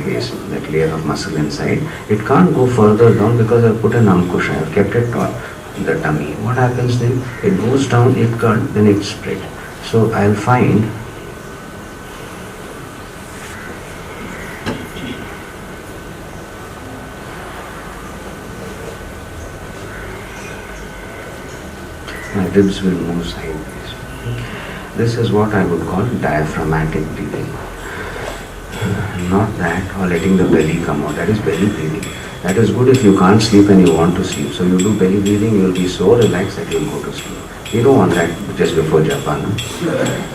base, that layer of muscle inside. It can't go further down because I've put an ankush, I've kept it on the tummy. What happens then? It goes down, it can't, then it spread. So I'll find my ribs will move sideways. This is what I would call diaphragmatic breathing. Not that, or letting the belly come out. That is belly breathing. That is good if you can't sleep and you want to sleep. So you do belly breathing, you will be so relaxed that you will go to sleep. You don't want that just before japa.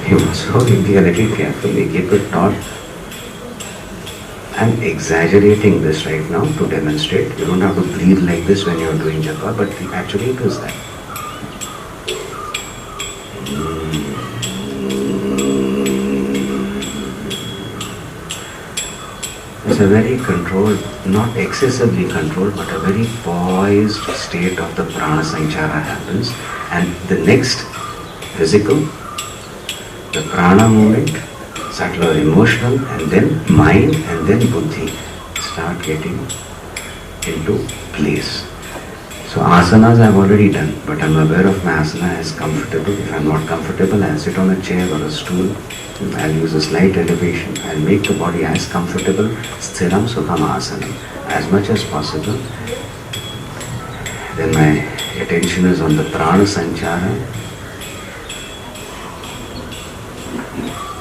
You also be a little careful. We keep it taut. I'm exaggerating this right now to demonstrate. You don't have to breathe like this when you're doing japa, but actually it is that. It's a very controlled, not excessively controlled, but a very poised state of the prana sanchara happens. And the next physical, the prana movement, subtler emotional, and then mind, and then buddhi start getting into place. So asanas I've already done, but I'm aware of my asana as comfortable. If I'm not comfortable, I'll sit on a chair or a stool. I'll use a slight elevation. I'll make the body as comfortable, sthiram sukham asanam, as much as possible. Then my attention is on the prana sanchara.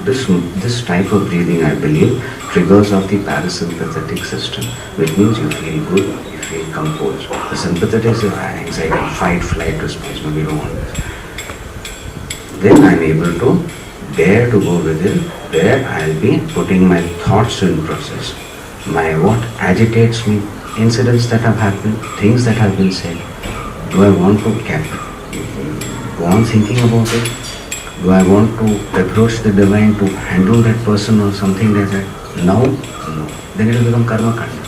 This type of breathing, I believe, triggers off the parasympathetic system, which means you feel good, you feel composed. The sympathetic is anxiety, fight, flight response. No, we don't want this. Then I'm able to dare to go within, where I'll be putting my thoughts in process. My what agitates me, incidents that have happened, things that have been said. Do I want to go on thinking about it? Do I want to approach the divine to handle that person or something like that? No. Then it will become karma kanda.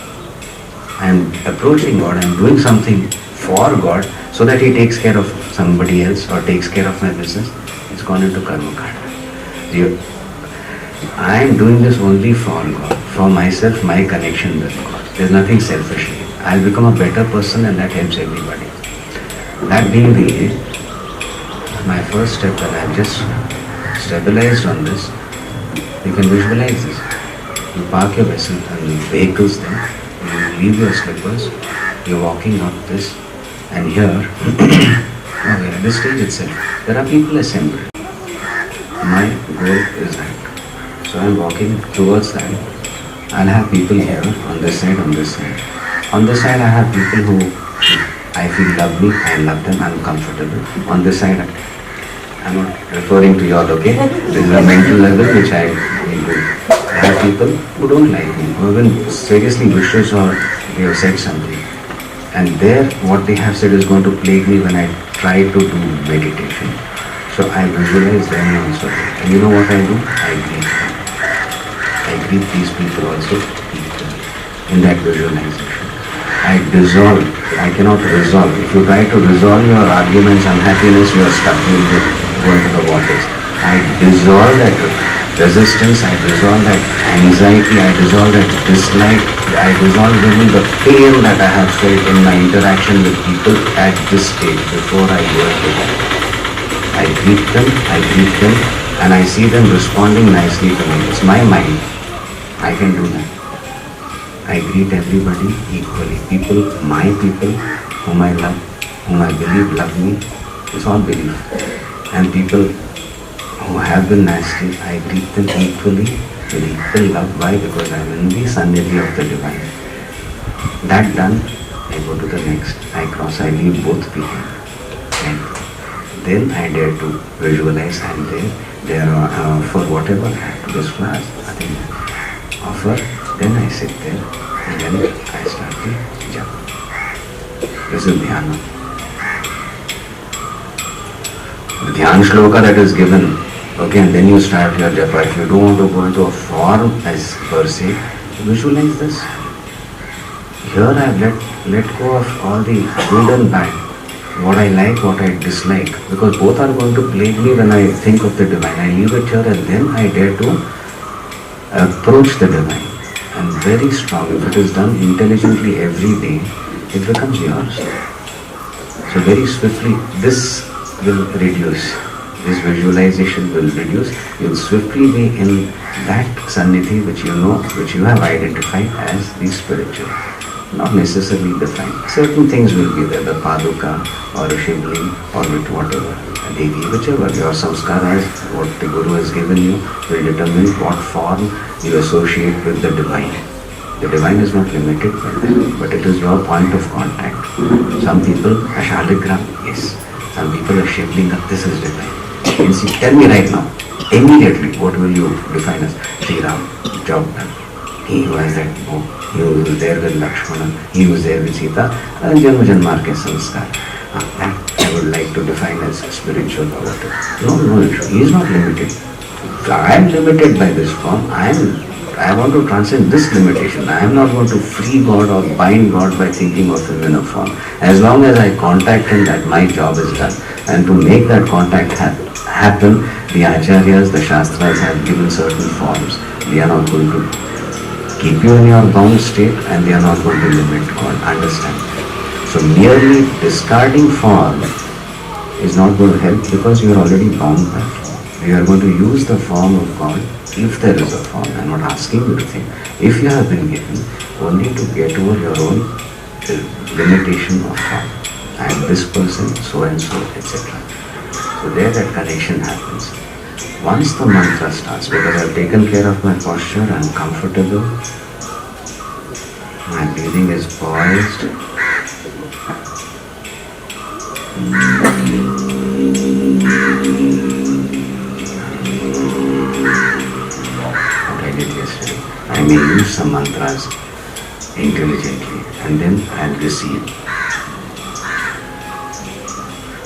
I am approaching God, I am doing something for God so that He takes care of somebody else or takes care of my business. It's gone into karma kanda. I am doing this only for God, for myself, my connection with God. There's nothing selfish in it. I'll become a better person and that helps everybody. That being my first step, that I've just stabilized on this, you can visualize this. You park your vehicles there, you leave your slippers, you're walking up this, and here, at this stage itself, there are people assembled. My goal is that. So I'm walking towards that. I'll have people here, on this side, on this side. On this side I have people who I feel love me, I love them, I'm comfortable. On this side, I'm not referring to y'all, okay? This is a mental level which I will do. I have people who don't like me, who have been seriously vicious or they have said something. And there, what they have said is going to plague me when I try to do meditation. So I visualize them also. And you know what I do? I greet them. I greet these people also in that visualization. I dissolve. I cannot resolve. If you try to resolve your arguments, unhappiness, you are stuck. You will go into the waters. I dissolve that resistance. I dissolve that anxiety. I dissolve that dislike. I dissolve even the pain that I have felt in my interaction with people at this stage before I go into that. I greet them, and I see them responding nicely to me. It's my mind. I can do that. I greet everybody equally. People, my people, whom I love, whom I believe love me. It's all belief. And people who have been nasty, I greet them equally with equal love. Why? Because I'm in the sannidhi of the divine. That done, I go to the next. I cross, I leave both people. And then I dare to visualize I'm there for whatever I have to this class, I think offer, then I sit there and then I start the japa. This is dhyana. The dhyan shloka that is given, okay, and then you start your japa. If you don't want to go into a form as per se, visualize this. Here I have let go of all the good and bad. What I like, what I dislike, because both are going to plague me when I think of the divine. I leave it here and then I dare to approach the divine. and very strong. If it is done intelligently every day, it becomes yours. So very swiftly, this will reduce. This visualization will reduce. You'll swiftly be in that Sannidhi which you know, which you have identified as the spiritual. Not necessarily defined. Certain things will be there, the Paduka or a Shivling or with whatever, a Devi, whichever your samskaras, what the Guru has given you, will determine what form you associate with the divine. The divine is not limited by that, but it is your point of contact. Some people, a Shaligram, yes. Some people are Shivlinga, this is divine. You see, tell me right now, immediately, what will you define as Sri Ram, job done. He who has that bow, he who was there with Lakshmana, he who was there with Sita, Janma Janmar ke samskar. That I would like to define as spiritual or whatever. No issue. He is not limited. I am limited by this form. I want to transcend this limitation. I am not going to free God or bind God by thinking of him in a form. As long as I contact him, that my job is done. And to make that contact happen, the acharyas, the shastras have given certain forms. They are not going to keep you in your bound state, and they are not going to limit God. Understand? So merely discarding form is not going to help, because you are already bound by form. You are going to use the form of God if there is a form. I am not asking you to think. If you have been given, only to get over your own limitation of form. I am this person, so and so, etc. So there that connection happens. Once the mantra starts, because I have taken care of my posture, I am comfortable, my breathing is poised, what I did yesterday, I may use some mantras intelligently and then I will receive.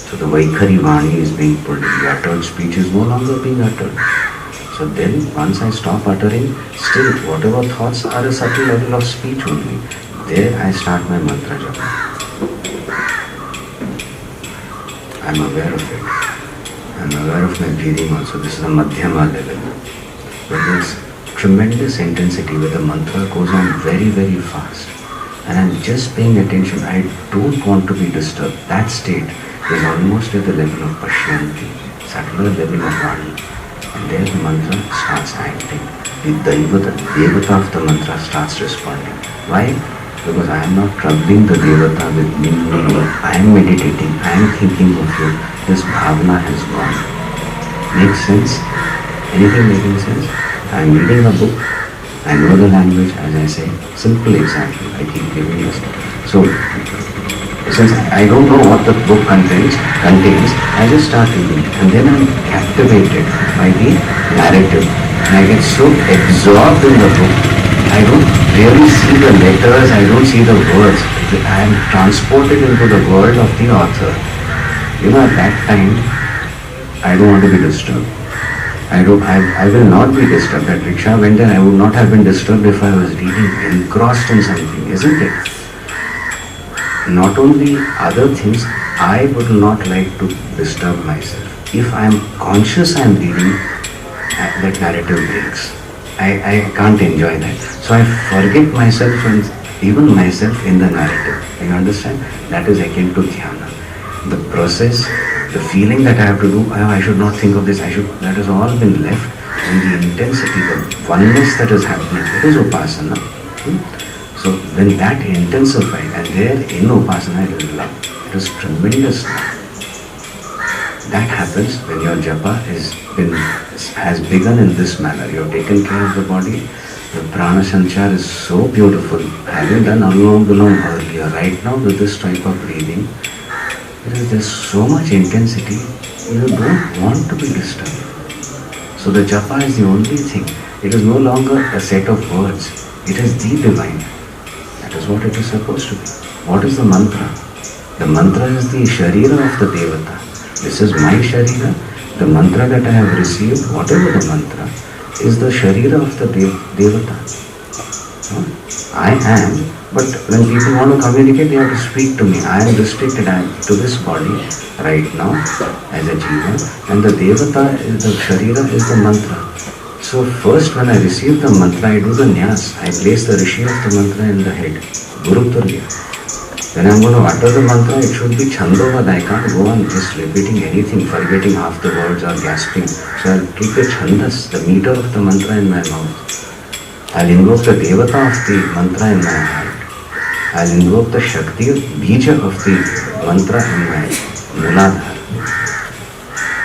So the Vaikhari Vani is being pulled. The uttered speech is no longer being uttered. So then, once I stop uttering, still whatever thoughts are a subtle level of speech only, there I start my mantra japa. I am aware of it. I am aware of my breathing also. This is a Madhyama level. But there's tremendous intensity where the mantra goes on very, very fast. And I'm just paying attention. I don't want to be disturbed. That state is almost at the level of Pashyanti, subtler level of Vani. And there the mantra starts acting. The Devata of the mantra starts responding. Why? Because I am not troubling the Devata with me. I am meditating, I am thinking of you. This bhavana has gone. Makes sense? Anything making sense? I am reading a book. I know the language, as I say. Simple example I keep giving you. So, since I don't know what the book contains, I just start reading, and then I'm captivated by the narrative. And I get so absorbed in the book, I don't really see the letters, I don't see the words. I am transported into the world of the author. At that time, I don't want to be disturbed. I will not be disturbed. That rickshaw went there, I would not have been disturbed if I was reading, engrossed in something, isn't it? Not only other things, I would not like to disturb myself. If I am conscious I am reading, that narrative breaks. I can't enjoy that. So I forget myself and even myself in the narrative. You understand? That is akin to dhyana. The process, the feeling that I have to do, I should not think of this, that has all been left, and the intensity, the oneness that is happening, it is upasana. So when that intensifies, and there in upasana it is love, it is tremendous love. That happens when your japa has begun in this manner. You have taken care of the body. The prana sanchar is so beautiful. Having done Anulom Vilom earlier, right now with this type of breathing, there's so much intensity, you don't want to be disturbed. So the japa is the only thing. It is no longer a set of words. It is the divine. That is what it is supposed to be. What is the mantra? The mantra is the sharira of the devata. This is my sharira. The mantra that I have received, whatever the mantra, is the sharira of the devata. I am, but when people want to communicate, they have to speak to me. I am restricted to this body right now as a jiva, and the devata, the sharira is the mantra. So So first when I receive the mantra, I do the nyas. I place the rishi of the mantra in the head. Guru Tulya. When I'm going to utter the mantra, it should be chandavad. I can't go on just repeating anything, forgetting half the words or gasping. So I'll keep a chandas, the meter of the mantra in my mouth. I'll invoke the devata of the mantra in my heart. I'll invoke the shakti, bija of the mantra in my muladhara.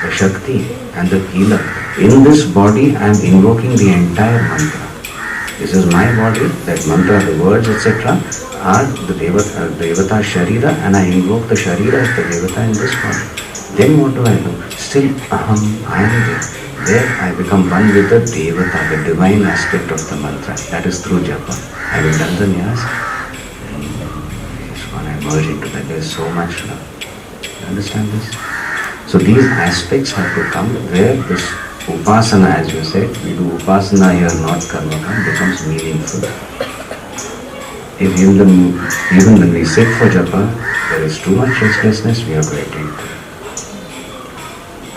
The shakti and the kila. In this body, I am invoking the entire mantra. This is my body, that mantra, the words, etc. are the devata sharira, and I invoke the sharira as the devata in this body. Then what do? Still aham, I am there. There I become one with the devata, the divine aspect of the mantra. That is through japa. Having done the nyas, when I merge into that, there is so much love. You understand this? So these aspects have to come where this upasana, as you said, we do upasana here, not karmakam, becomes meaningful. If even when we sit for japa, there is too much restlessness, we have to attend to it.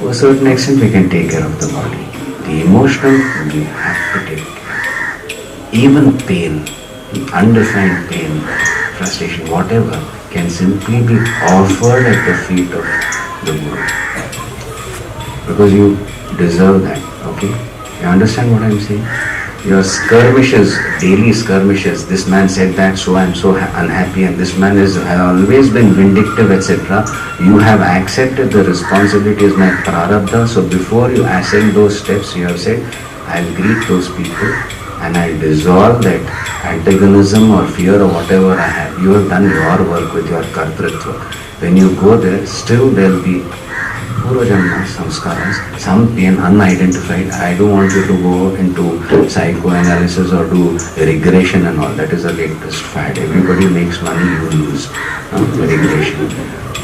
To a certain extent, we can take care of the body. The emotional, we have to take care. Even pain, undefined pain, frustration, whatever, can simply be offered at the feet of the Guru. Because you deserve that, okay? You understand what I am saying? Your skirmishes, daily skirmishes, this man said that, so I am so unhappy, and this man has always been vindictive, etc. You have accepted the responsibility as my prarabdha, so before you ascend those steps, you have said, I'll greet those people and I'll dissolve that antagonism or fear or whatever I have. You have done your work with your kartritva. When you go there, still there will be Purvajanma samskaras, some pain unidentified. I don't want you to go into psychoanalysis or do regression and all. That is the latest fad. Everybody makes money, you lose. Regression.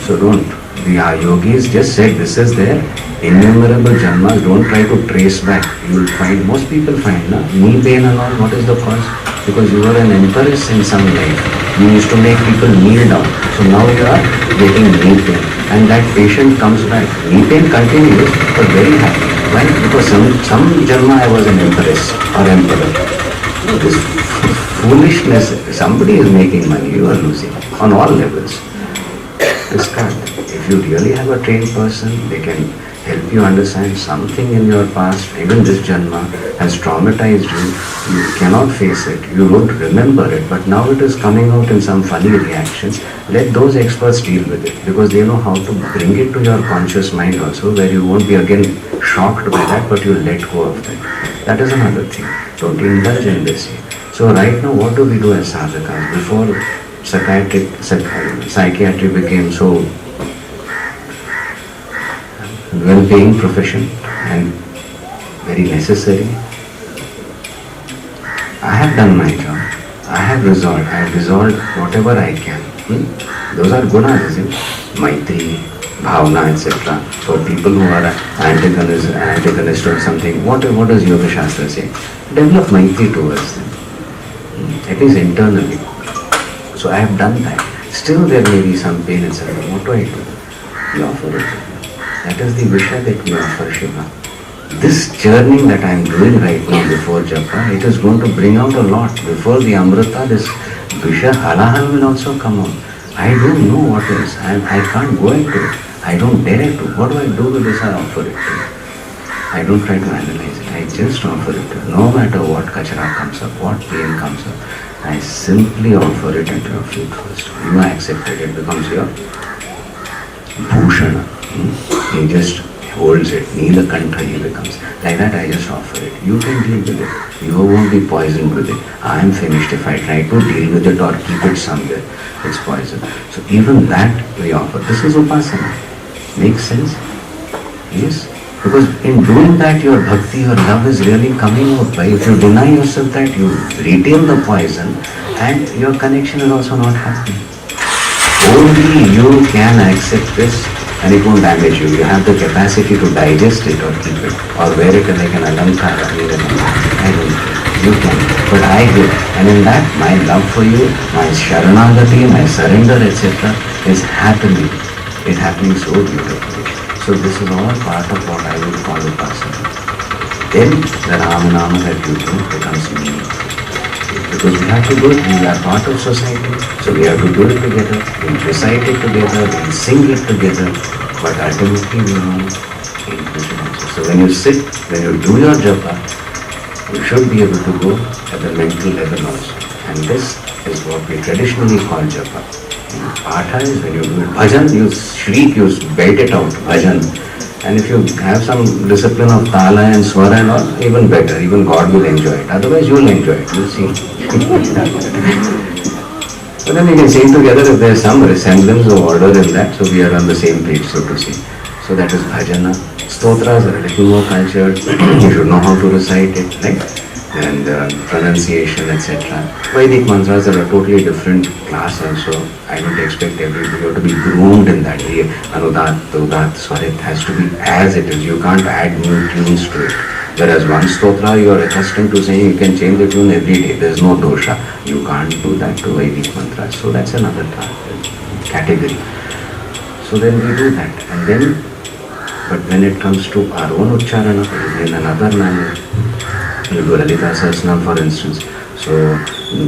So don't. The yogis just said this is there. Innumerable janmas. Don't try to trace back. You will find, most people find, knee pain and all. What is the cause? Because you were an empress in some life. You used to make people kneel down. So now you are getting knee pain. And that patient comes back. Knee pain continues, but very happy. Why? Because some janma I was an empress or emperor. This foolishness, somebody is making money, you are losing on all levels. Discard. If you really have a trained person, they can help you understand something in your past, even this janma has traumatized you. You cannot face it, you don't remember it, but now it is coming out in some funny reactions. Let those experts deal with it, because they know how to bring it to your conscious mind also, where you won't be again shocked by that, but you'll let go of that. That is another thing. Don't indulge in this. So right now, what do we do as sadhakas? Before psychiatry became so well-paying profession and very necessary, I have done my job. I have resolved whatever I can. Those are gunas, isn't it? Maitri, bhavna, etc. For people who are antagonist or something, what does Yoga Shastra say? Develop maitri towards them, at least internally. So I have done that. Still there may be some pain, etc. What do? We offer it. That is the visha that we offer Shiva. This churning that I am doing right now before japa, it is going to bring out a lot. Before the amrita, this visha halahal will also come out. I don't know what is. I can't go into it. I don't dare to. What do I do with this? I offer it to you. I don't try to analyze it. I just offer it to you. No matter what kachara comes up, what pain comes up, I simply offer it into your feet first. You accept it. It becomes your bhushana. He just holds it. Neelakantha he becomes. Like that I just offer it. You can deal with it. You won't be poisoned with it. I am finished if I try to deal with it or keep it somewhere. It's poison. So even that we offer. This is upasana. Makes sense? Yes? Because in doing that your bhakti, your love is really coming out. By if you deny yourself that, you retain the poison and your connection is also not happening. Only you can accept this and it won't damage you. You have the capacity to digest it or keep it or wear it like an alankara. I don't care. You can. But I do. And in that, my love for you, my sharanagati, my surrender, etc. is happening. It's happening so beautifully. So this is all part of what I would call upasana. then the Rama Nama that you do becomes meaningful. Because we have to do it, we are part of society, so we have to do it together, we'll recite it together, we'll sing it together, but ultimately we are inclusion also. So when you sit, when you do your japa, you should be able to go at the mental level also. And this is what we traditionally call japa. Patha is when you do it. Bhajan, you shriek, you belt it out, bhajan. And if you have some discipline of tala and swara and all, even better, even God will enjoy it. Otherwise you will enjoy it, you'll see. So then we can sing together if there is some resemblance of order in that, so we are on the same page, so to say. So that is bhajana. Stotras are a little more cultured, you should know how to recite it, right? And pronunciation, etc. Vedic mantras are a totally different class also. I don't expect everybody to be groomed in that way. Anudat, Udat, Swarit has to be as it is. You can't add new tunes to it. Whereas one stotra you are accustomed to saying, you can change the tune every day. There is no dosha. You can't do that to Vedic mantras. So that's another category. So then we do that. And then, but when it comes to our own ucharana, it is in another manner. You do Lalita Sahasranam, for instance. So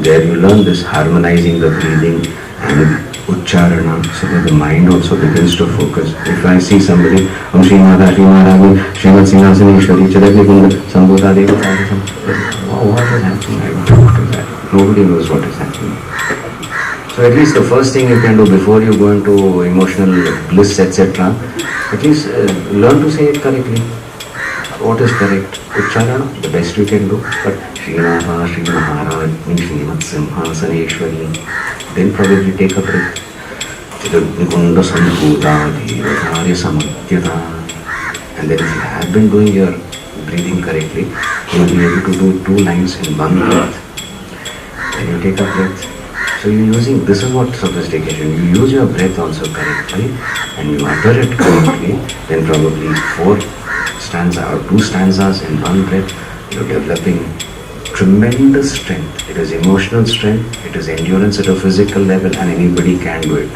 there you learn this harmonizing the breathing and ucharana, so that the mind also begins to focus. If I see somebody, Om Shri Mada Shri Maharaji, Srimad Singhasaneshwari, Chadakni Kunda, Sambhota Deva, what is happening? I don't know what is happening. Nobody knows what is happening. So at least the first thing you can do before you go into emotional bliss, etc., at least learn to say it correctly. What is correct? Ucharana, the best you can do. But Srinatha, Sri Maharaj, Srimad Simhasaneshwari, then probably take a breath. Nikunda Sambhuta Devatarya Samatyata. And then if you have been doing your breathing correctly, you will be able to do 2 lines in one breath. Then you take a breath. So you're using, this is what sophistication, you use your breath also correctly and you utter it correctly, then probably 4 stanza or 2 stanzas in one breath, you're developing tremendous strength. It is emotional strength, it is endurance at a physical level, and anybody can do it.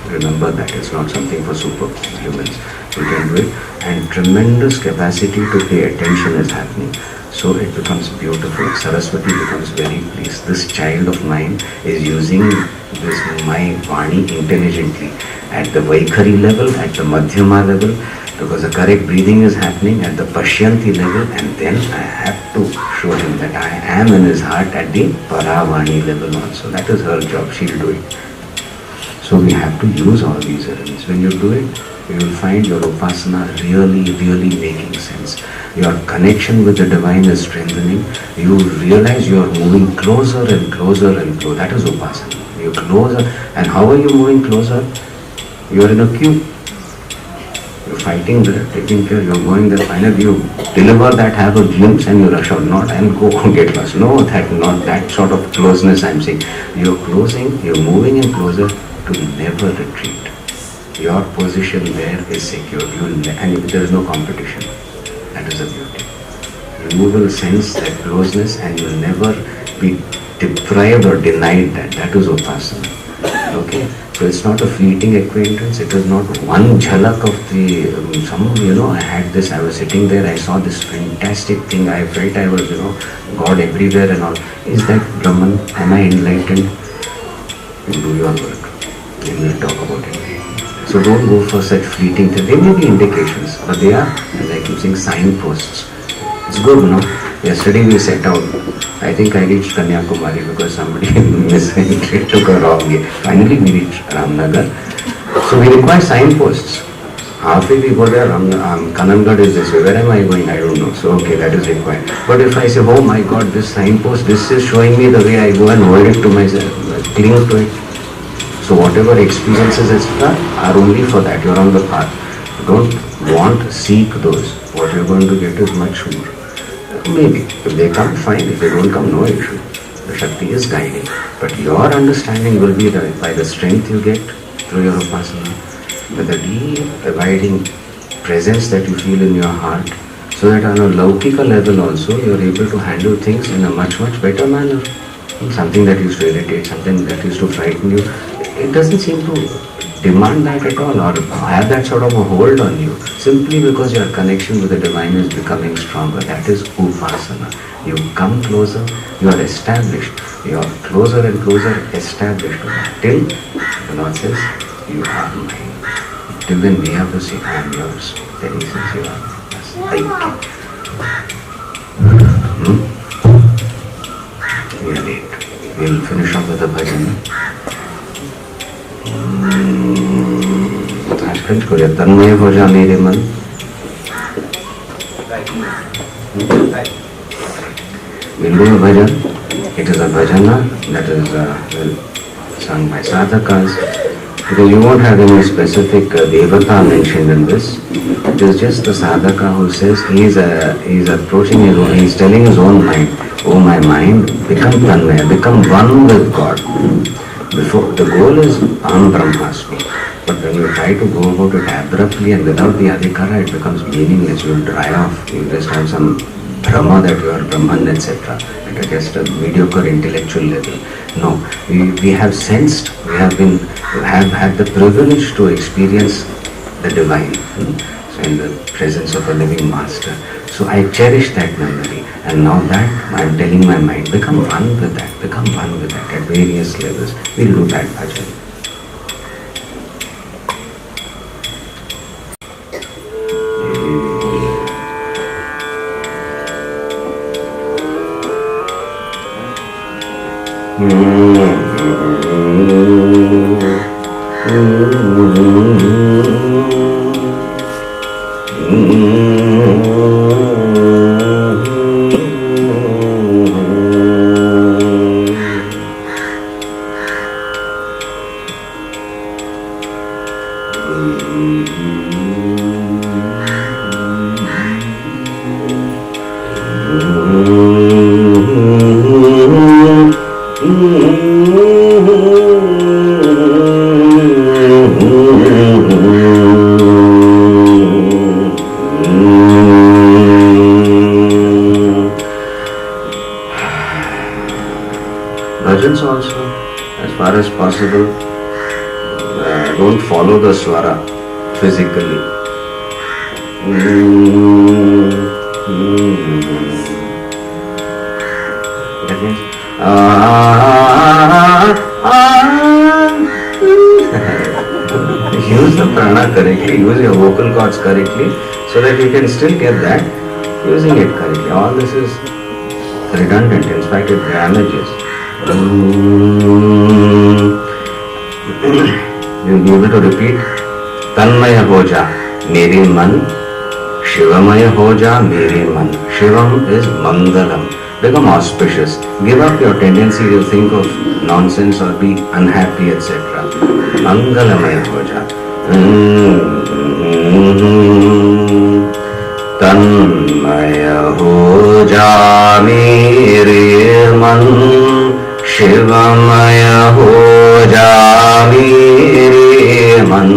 Remember that, it's not something for superhumans. You can do it, and tremendous capacity to pay attention is happening. So it becomes beautiful. Saraswati becomes very pleased. This child of mine is using this my Vani intelligently at the Vaikhari level, at the Madhyama level, because the correct breathing is happening at the Pashyanti level, and then I have to show him that I am in his heart at the Paravani level also. That is her job, she'll do it. So we have to use all these elements. When you do it, you will find your upasana really making sense. Your connection with the divine is strengthening. You realize you are moving closer and closer and closer. That is upasana. You're closer. And how are you moving closer? You are in a queue. You're fighting there, taking care, you're going there. Finally you deliver that, have a glimpse, and you rush out. Not and go get lost. No, not that sort of closeness I'm saying. You're closing, you're moving in closer to never retreat. Your position there is secure, and there is no competition. That is the beauty. You will sense that closeness and you will never be deprived or denied that. That is upasana. Okay? So it's not a fleeting acquaintance, it is not one jhalak of the, I was sitting there, I saw this fantastic thing, I felt I was, God everywhere and all. Is that Brahman? Am I enlightened? You do your work, then we'll talk about it. So don't go for such fleeting things. They may be indications, but they are, as I keep saying, signposts. It's good, no? Yesterday we set out. I think I reached Kanyakumari because somebody took a wrong way. Finally we reached Ramnagar. So we require signposts. Halfway we go there, Kanangad is this way. Where am I going? I don't know. So okay, that is required. But if I say, oh my God, this signpost, this is showing me the way, I go and hold it to myself, cling to it. So whatever experiences etc. are only for that. You are on the path. Don't seek those. What you are going to get is much more. Maybe. If they come, fine. If they don't come, no issue. The Shakti is guiding. But your understanding will be by the strength you get through your upasana, with the deep abiding presence that you feel in your heart, so that on a laukika level also you are able to handle things in a much better manner. Something that used to irritate, something that used to frighten you, it doesn't seem to demand that at all or have that sort of a hold on you simply because your connection with the divine is becoming stronger. That is upasana. You come closer, you are established. You are closer and closer established to that. Till the Lord says, you are mine. Till then we have to say, I am yours. Then he says, you are mine. We are late. We will finish up with the bhajan. आजकल को तन्मय हो जा मेरे मन. We'll do a bhajan. It is a bhajana that is sung by sadhakas. Because you won't have any specific devata mentioned in this. It is just the sadhaka who says he is approaching his own, he is telling his own mind, oh my mind, become tanmaya, become one with God. Before the goal is Aham Brahmasmi. But when you try to go about it abruptly and without the adhikara, it becomes meaningless. You will dry off. You just have some Brahma that you are Brahman, etc. At just a mediocre intellectual level. No, we have sensed, we have had the privilege to experience the divine in the presence of a living master. So I cherish that memory. And now that I am telling my mind, become one with that, become one with that at various levels. We'll do that bhajan. Bhajans also, as far as possible, don't follow the swara physically. That means, use the prana correctly, use your vocal cords correctly, so that you can still get that using it correctly. All this is redundant, in fact it damages. You'll be able to repeat Tanmaya Hoja, Mere Man, Shivamaya Hoja, Mere Man. Shivam is Mangalam. Become auspicious. Give up your tendency to think of nonsense or be unhappy, etc. Mangalamaya Hoja. Tanmaya Hoja, Mere Man. Shivamaya Hoja, Mere Man.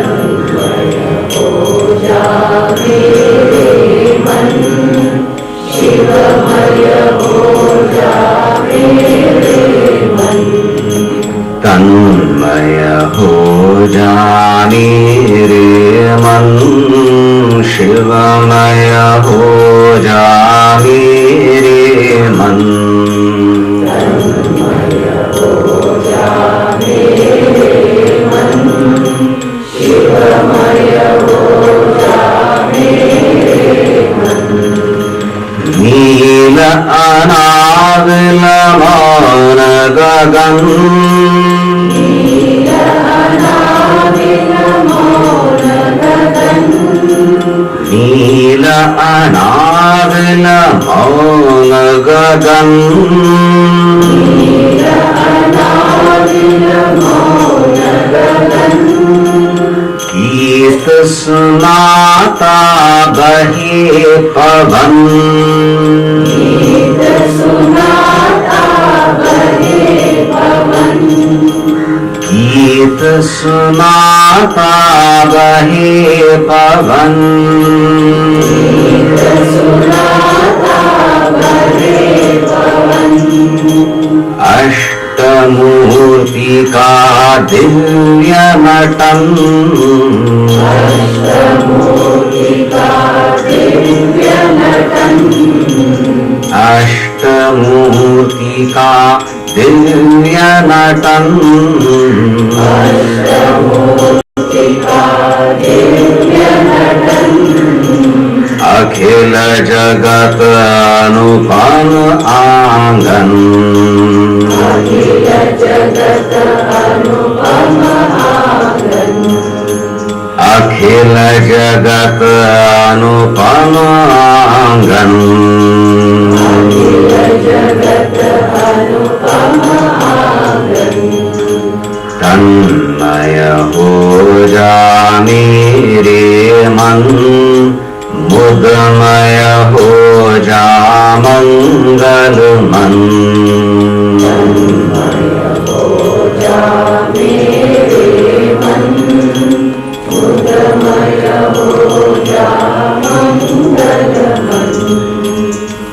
Tanmaya Hoja, Mere Man. Shivamaya Hoja, Mere Man. Tanmaya Hoja, Mere Man. Shivamaya Hoja, Mere Man. Neela anavila mauna gagan. Neela anavila mauna gagan. Neela anavila mauna gagan. Neela anavila mauna gagan. Geet sunata bahe pavan. Geet sunata bahe pavan. Geet sunata bahe pavan. Geet sunata bahe pavan. अष्टमूर्ति का दिव्य नटन, अष्टमूर्ति का दिव्य नटन, अखिल जगत अनुपम आंगन, अखिल जगत अनुपम आंगन, तन्मय हो जा मेरे मन, मुदमय हो जा मंगल मन,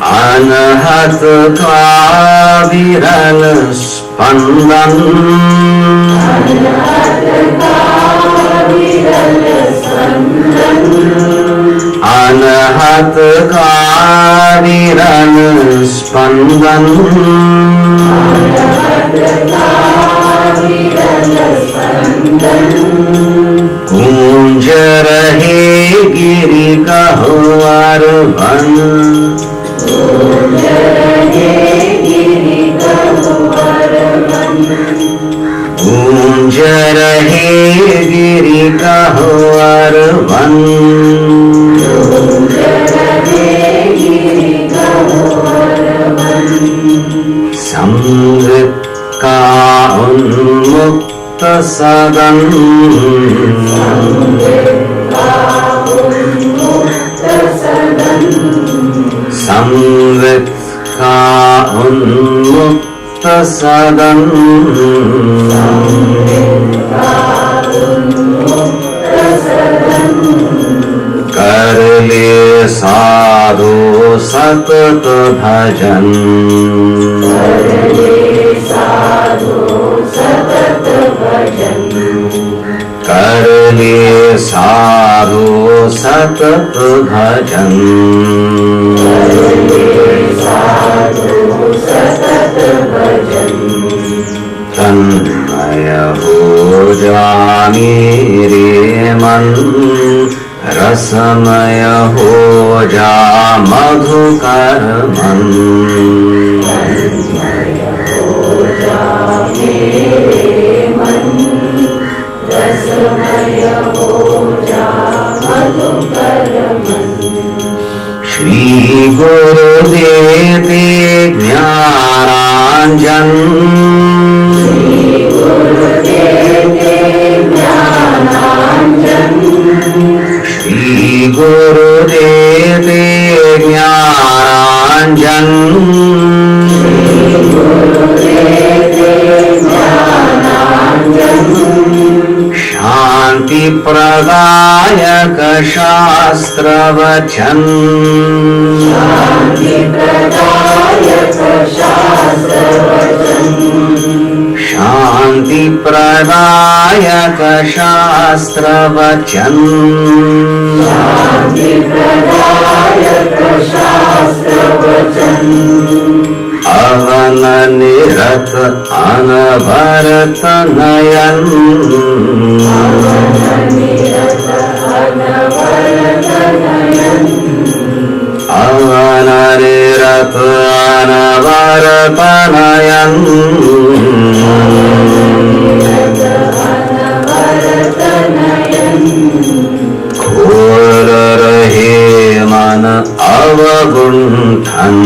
अनहत का विरल स्पंदन, अनहत का विरल स्पंदन, गूंज रहे गिरि गह्वर वन, गूंज रहे गिरि गह्वर वन, संग का उन्मुक्त सदन, संवित का उन्मुक्त सदन, कर ले साधु सतत भजन, कर ले साधु सतत भजन, तन्मय हो जा मेरे मन, रसमय हो जा मधुकर मन, श्री गुरुदेव ज्ञानांजन, श्री गुरुदेव ज्ञानांजन, शांति प्रदायक शास्त्र वचन, शांति प्रदायक शास्त्र वचन, अवन निरत अनवरत नयन, अवन निरत अनवरत नयन, खोल रहे मन अवगुंठन,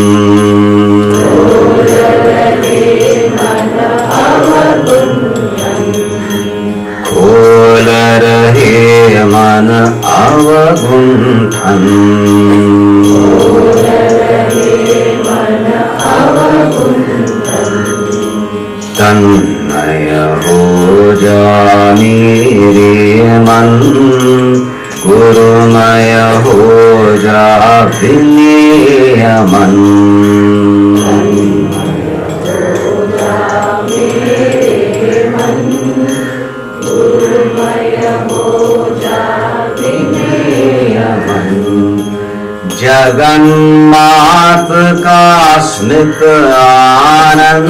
खोल रहे मन अवगुंठन, तन्मय हो जा मेरे मन, गुरुमय हो जा विनय मन, जगन्मात का स्मित आनंद,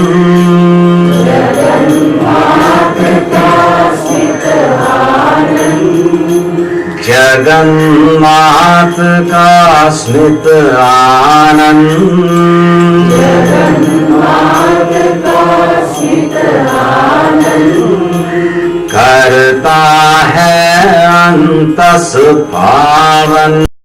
जगन्मात का स्मित आनंद, करता है अंतस पावन,